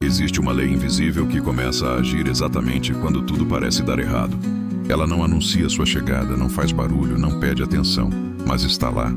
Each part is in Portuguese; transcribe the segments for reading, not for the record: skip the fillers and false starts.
Existe uma lei invisível que começa a agir exatamente quando tudo parece dar errado. Ela não anuncia sua chegada, não faz barulho, não pede atenção, mas está lá,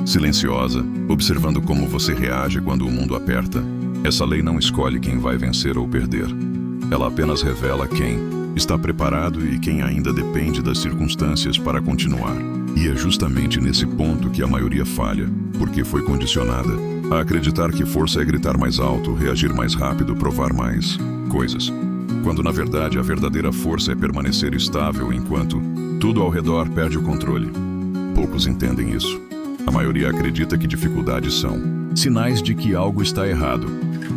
silenciosa, observando como você reage quando o mundo aperta. Essa lei não escolhe quem vai vencer ou perder. Ela apenas revela quem está preparado e quem ainda depende das circunstâncias para continuar. E é justamente nesse ponto que a maioria falha, porque foi condicionada a acreditar que força é gritar mais alto, reagir mais rápido, provar mais coisas. Quando na verdade a verdadeira força é permanecer estável enquanto tudo ao redor perde o controle. Poucos entendem isso. A maioria acredita que dificuldades são sinais de que algo está errado,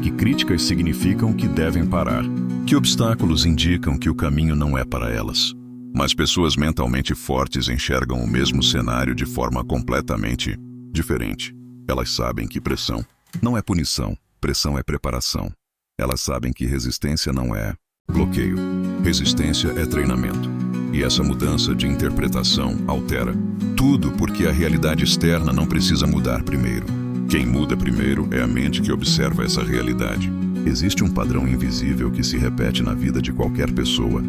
que críticas significam que devem parar, que obstáculos indicam que o caminho não é para elas. Mas pessoas mentalmente fortes enxergam o mesmo cenário de forma completamente diferente. Elas sabem que pressão não é punição, pressão é preparação. Elas sabem que resistência não é bloqueio, resistência é treinamento. E essa mudança de interpretação altera tudo, porque a realidade externa não precisa mudar primeiro. Quem muda primeiro é a mente que observa essa realidade. Existe um padrão invisível que se repete na vida de qualquer pessoa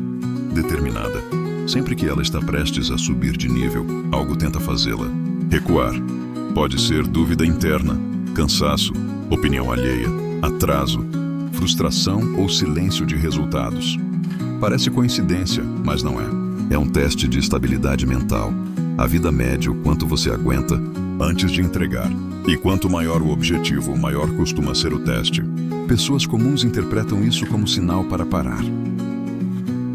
determinada. Sempre que ela está prestes a subir de nível, algo tenta fazê-la recuar. Pode ser dúvida interna, cansaço, opinião alheia, atraso, frustração ou silêncio de resultados. Parece coincidência, mas não é. É um teste de estabilidade mental. A vida mede o quanto você aguenta antes de entregar. E quanto maior o objetivo, maior costuma ser o teste. Pessoas comuns interpretam isso como sinal para parar.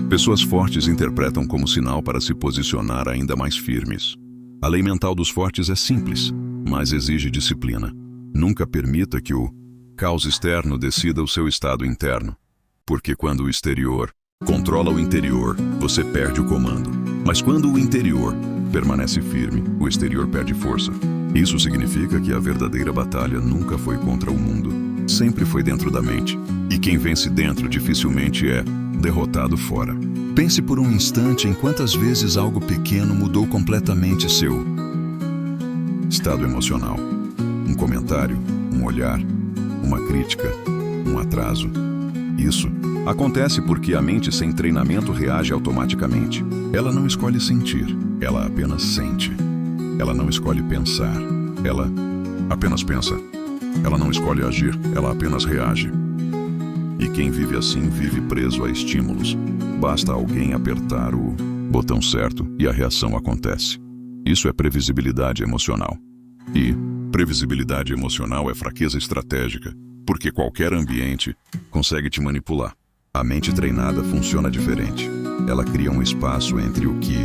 Pessoas fortes interpretam como sinal para se posicionar ainda mais firmes. A lei mental dos fortes é simples, mas exige disciplina. Nunca permita que o caos externo decida o seu estado interno. Porque quando o exterior controla o interior, você perde o comando. Mas quando o interior permanece firme, o exterior perde força. Isso significa que a verdadeira batalha nunca foi contra o mundo. Sempre foi dentro da mente. E quem vence dentro dificilmente é derrotado fora. Pense por um instante em quantas vezes algo pequeno mudou completamente seu estado emocional. Um comentário, um olhar, uma crítica, um atraso. Isso acontece porque a mente sem treinamento reage automaticamente. Ela não escolhe sentir, ela apenas sente. Ela não escolhe pensar, ela apenas pensa. Ela não escolhe agir, ela apenas reage. E quem vive assim vive preso a estímulos. Basta alguém apertar o botão certo e a reação acontece. Isso é previsibilidade emocional. E previsibilidade emocional é fraqueza estratégica, porque qualquer ambiente consegue te manipular. A mente treinada funciona diferente. Ela cria um espaço entre o que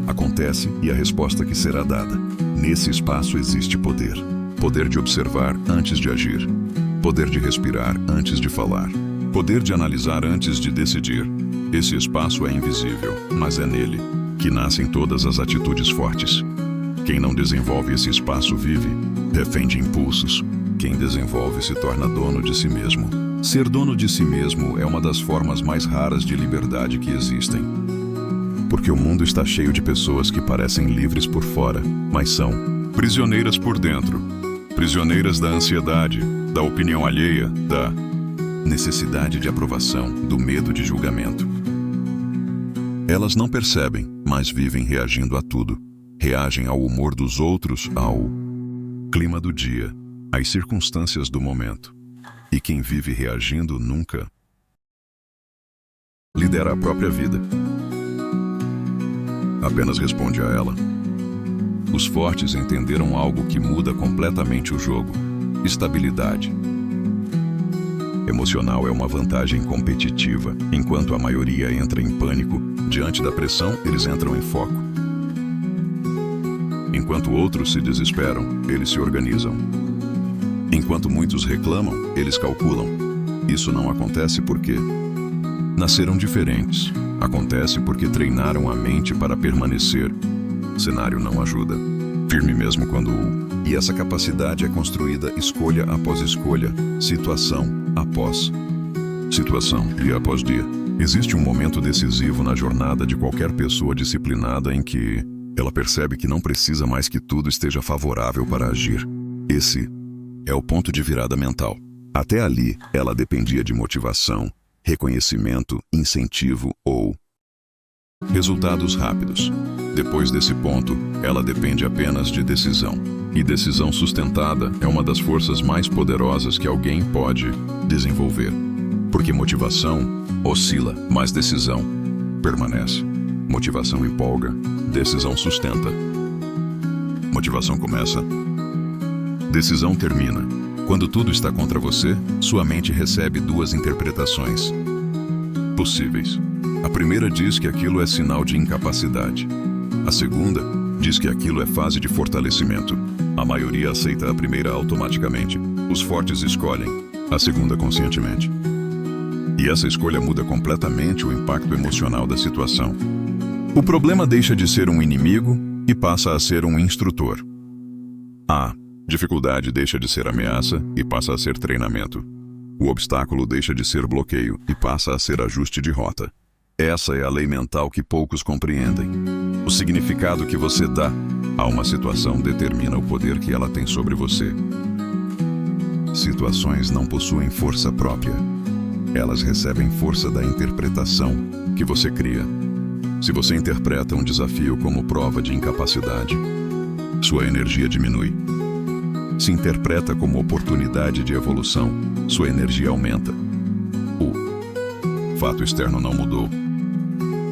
acontece e a resposta que será dada. Nesse espaço existe poder. Poder de observar antes de agir. Poder de respirar antes de falar. Poder de analisar antes de decidir. Esse espaço é invisível, mas é nele que nascem todas as atitudes fortes. Quem não desenvolve esse espaço vive refém de impulsos. Quem desenvolve se torna dono de si mesmo. Ser dono de si mesmo é uma das formas mais raras de liberdade que existem. Porque o mundo está cheio de pessoas que parecem livres por fora, mas são prisioneiras por dentro. Prisioneiras da ansiedade, da opinião alheia, da necessidade de aprovação, do medo de julgamento. Elas não percebem, mas vivem reagindo a tudo. Reagem ao humor dos outros, ao clima do dia, às circunstâncias do momento. E quem vive reagindo nunca lidera a própria vida. Apenas responde a ela. Os fortes entenderam algo que muda completamente o jogo: estabilidade. Emocional é uma vantagem competitiva. Enquanto a maioria entra em pânico, diante da pressão, eles entram em foco. Enquanto outros se desesperam, eles se organizam. Enquanto muitos reclamam, eles calculam. Isso não acontece porque nasceram diferentes. Acontece porque treinaram a mente para permanecer. Cenário não ajuda. Firme mesmo quando E essa capacidade é construída escolha após escolha, situação após situação, dia após dia. Existe um momento decisivo na jornada de qualquer pessoa disciplinada em que ela percebe que não precisa mais que tudo esteja favorável para agir. Esse é o ponto de virada mental. Até ali, ela dependia de motivação, reconhecimento, incentivo ou resultados rápidos. Depois desse ponto, ela depende apenas de decisão. E decisão sustentada é uma das forças mais poderosas que alguém pode desenvolver. Porque motivação oscila, mas decisão permanece. Motivação empolga, decisão sustenta. Motivação começa, decisão termina. Quando tudo está contra você, sua mente recebe duas interpretações possíveis. A primeira diz que aquilo é sinal de incapacidade. A segunda diz que aquilo é fase de fortalecimento. A maioria aceita a primeira automaticamente. Os fortes escolhem a segunda conscientemente. E essa escolha muda completamente o impacto emocional da situação. O problema deixa de ser um inimigo e passa a ser um instrutor. A dificuldade deixa de ser ameaça e passa a ser treinamento. O obstáculo deixa de ser bloqueio e passa a ser ajuste de rota. Essa é a lei mental que poucos compreendem. O significado que você dá a uma situação determina o poder que ela tem sobre você. Situações não possuem força própria. Elas recebem força da interpretação que você cria. Se você interpreta um desafio como prova de incapacidade, sua energia diminui. Se interpreta como oportunidade de evolução, sua energia aumenta. O fato externo não mudou.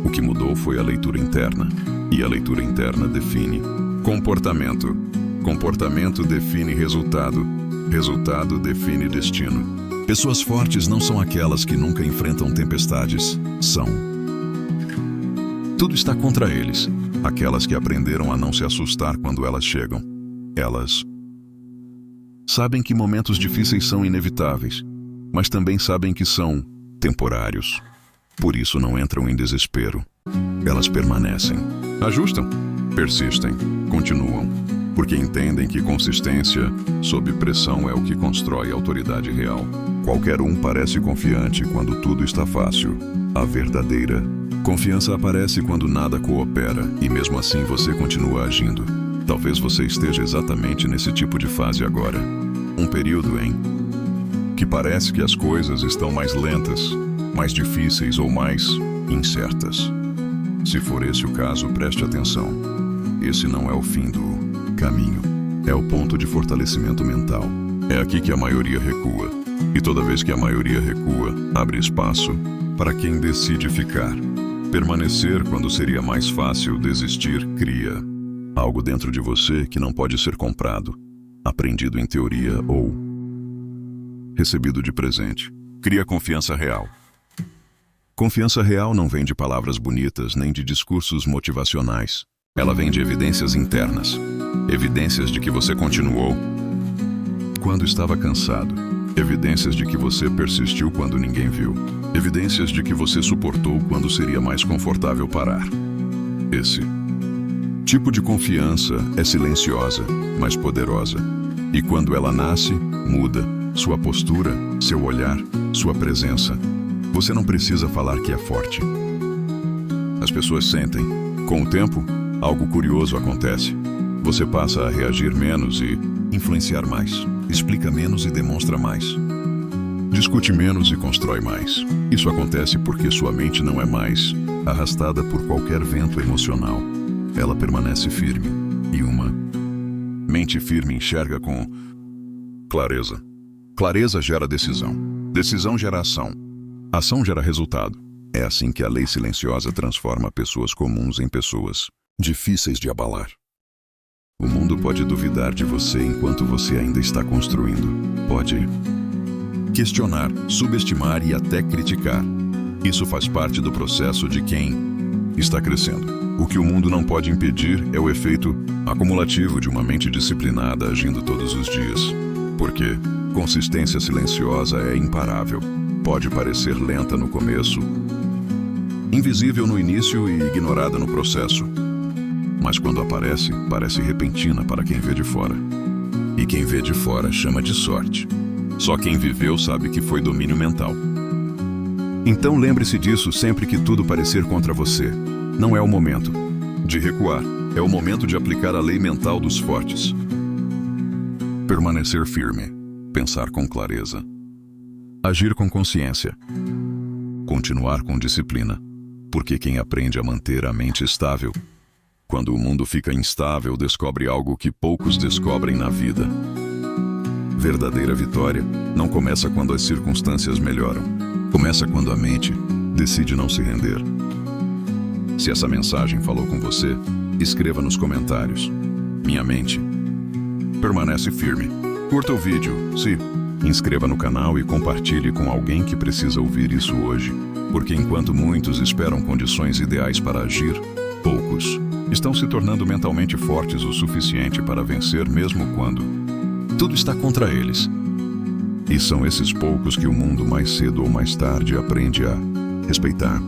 O que mudou foi a leitura interna. E a leitura interna define comportamento. Comportamento define resultado. Resultado define destino. Pessoas fortes não são aquelas que nunca enfrentam tempestades. São. Tudo está contra eles. Aquelas que aprenderam a não se assustar quando elas chegam. Elas sabem que momentos difíceis são inevitáveis, mas também sabem que são temporários. Por isso não entram em desespero. Elas permanecem, ajustam, persistem, continuam, porque entendem que consistência sob pressão é o que constrói autoridade real. Qualquer um parece confiante quando tudo está fácil. A verdadeira confiança aparece quando nada coopera e mesmo assim você continua agindo. Talvez você esteja exatamente nesse tipo de fase agora. Um período em que parece que as coisas estão mais lentas, mais difíceis ou mais incertas. Se for esse o caso, preste atenção. Esse não é o fim do caminho. É o ponto de fortalecimento mental. É aqui que a maioria recua. E toda vez que a maioria recua, abre espaço para quem decide ficar. Permanecer quando seria mais fácil desistir cria algo dentro de você que não pode ser comprado, aprendido em teoria ou recebido de presente. Cria confiança real. Confiança real não vem de palavras bonitas nem de discursos motivacionais. Ela vem de evidências internas. Evidências de que você continuou quando estava cansado. Evidências de que você persistiu quando ninguém viu. Evidências de que você suportou quando seria mais confortável parar. Esse tipo de confiança é silenciosa, mas poderosa. E quando ela nasce, muda sua postura, seu olhar, sua presença. Você não precisa falar que é forte. As pessoas sentem. Com o tempo, algo curioso acontece. Você passa a reagir menos e influenciar mais. Explica menos e demonstra mais. Discute menos e constrói mais. Isso acontece porque sua mente não é mais arrastada por qualquer vento emocional. Ela permanece firme. E uma mente firme enxerga com clareza. Clareza gera decisão. Decisão gera ação. Ação gera resultado. É assim que a lei silenciosa transforma pessoas comuns em pessoas difíceis de abalar. O mundo pode duvidar de você enquanto você ainda está construindo. Pode questionar, subestimar e até criticar. Isso faz parte do processo de quem está crescendo. O que o mundo não pode impedir é o efeito acumulativo de uma mente disciplinada agindo todos os dias. Porque consistência silenciosa é imparável. Pode parecer lenta no começo, invisível no início e ignorada no processo. Mas quando aparece, parece repentina para quem vê de fora. E quem vê de fora chama de sorte. Só quem viveu sabe que foi domínio mental. Então lembre-se disso sempre que tudo parecer contra você. Não é o momento de recuar, é o momento de aplicar a lei mental dos fortes. Permanecer firme, pensar com clareza, Agir com consciência. Continuar com disciplina. Porque quem aprende a manter a mente estável, quando o mundo fica instável, descobre algo que poucos descobrem na vida. Verdadeira vitória não começa quando as circunstâncias melhoram. Começa quando a mente decide não se render. Se essa mensagem falou com você, escreva nos comentários. Minha mente permanece firme. Curta o vídeo, se inscreva no canal e compartilhe com alguém que precisa ouvir isso hoje. Porque enquanto muitos esperam condições ideais para agir, poucos estão se tornando mentalmente fortes o suficiente para vencer mesmo quando tudo está contra eles. E são esses poucos que o mundo mais cedo ou mais tarde aprende a respeitar.